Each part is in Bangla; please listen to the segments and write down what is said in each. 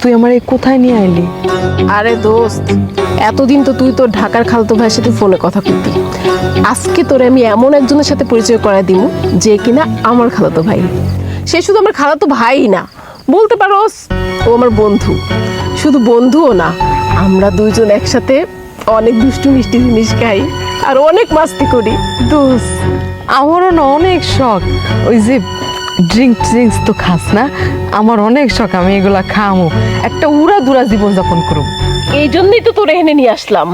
তুই আমার এই কোথায় নিয়ে আইলি? আরে দোস্ত, এতদিন তো তুই তোর ঢাকার খালতো ভাইয়ের সাথে ফোনে কথা করতি। আজকে তোরে আমি এমন একজনের সাথে পরিচয় করায় দিব যে কিনা আমার খালাতো ভাই। সে শুধু আমার খালাতো ভাই না, বলতে পারোস ও আমার বন্ধু। শুধু বন্ধুও না, আমরা দুইজন একসাথে অনেক দুষ্টু মিষ্টি জিনিস খাই আর অনেক মাস্তি করি। দোস্ত, আমারও না অনেক শখ। ওই যে ড্রিঙ্কস তো খাস না, আমার অনেক শখ আমি এগুলা খামো, একটা উড়া দুরা জীবনযাপন করব। এই জন্যই তো তোরে এনে নিয়ে আসলাম।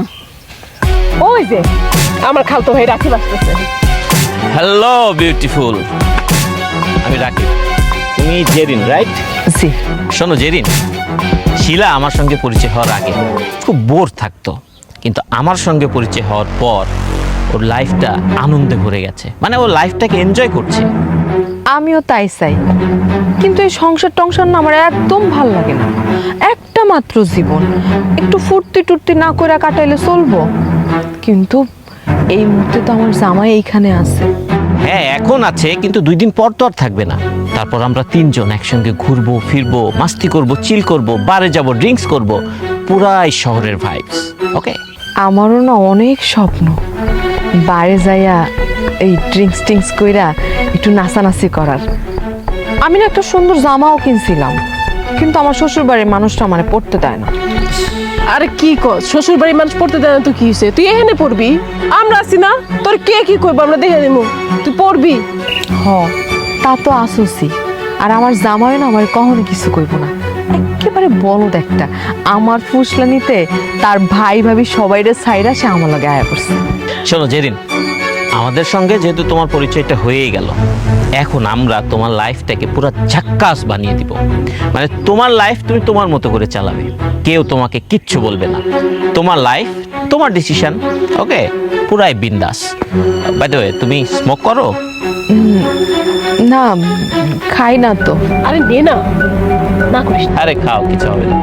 ওই যে আমার খালতো ভাই রাখি বাসতেছে। হ্যালো বিউটিফুল, আমি রাকিব। তুমি জেরিন, রাইট? জি। শোনো জেরিন, শিলা আমার সঙ্গে পরিচয় হওয়ার আগে খুব বোর থাকতো, কিন্তু আমার সঙ্গে পরিচয় হওয়ার পর ওর লাইফটা আনন্দে ভরে গেছে, মানে ও লাইফটাকে এনজয় করছে। আমিও তাই চাই, কিন্তু এই সংসার টংসার না আমার একদম ভাল লাগে না। একটা মাত্র জীবন, একটু ফুর্তি টুর্তি না করে কাটাইলে চলবো, কিন্তু এই মুহূর্তে তো আমার জামাই এইখানে আছে। হ্যাঁ এখন আছে, কিন্তু 2 দিন পর তো আর থাকবে না। তারপর আমরা 3 জন একসঙ্গে ঘুরবো ফিরবো, মাস্তি করব, চিল করব, বারে যাব, ড্রিঙ্কস করব, পুরাই শহরের ভাইবস। ওকে? আমারও না অনেক স্বপ্ন বাইরে যাইয়া এই ড্রিঙ্কস কইরা একটু নাচানাচি করার। আমি না একটা সুন্দর জামাও কিনছিলাম, কিন্তু আমার শ্বশুর বাড়ির মানুষটা আমার পড়তে দেয় না। আরে কি কর, শ্বশুর বাড়ির মানুষ পড়তে দেয় না তো কি হয়েছে? তুই এখানে পড়বি, আমরা আছি না? তোর কে কি করবো আমরা দেখে নেবো, তুই পড়বি। হ, তা তো আসছি। আর আমার জামাই না আমার কখনো কিছু কইব না, একেবারে বলদ একটা। আমার ফুসলানিতে তার ভাই ভাবি সবাইরে ছাইরা সে আমার লগে আয়া করছে। শোনো জেরিন, আমাদের সঙ্গে যেহেতু তোমার পরিচয়টা হয়েই গেল, এখন আমরা তোমার লাইফটাকে পুরো ঝাক্কাস বানিয়ে দিব। মানে তোমার লাইফ তুমি তোমার মতো করে চালাবে, কেউ তোমাকে কিচ্ছু বলবে না। তোমার লাইফ, তোমার ডিসিশন। ওকে? পুরাই বিন্দাস। বাই দ্য ওয়ে, তুমি স্মোক করো? না, খাই না তো। আরে নে না, না করিস না। আরে খাও, কিছু হবে না।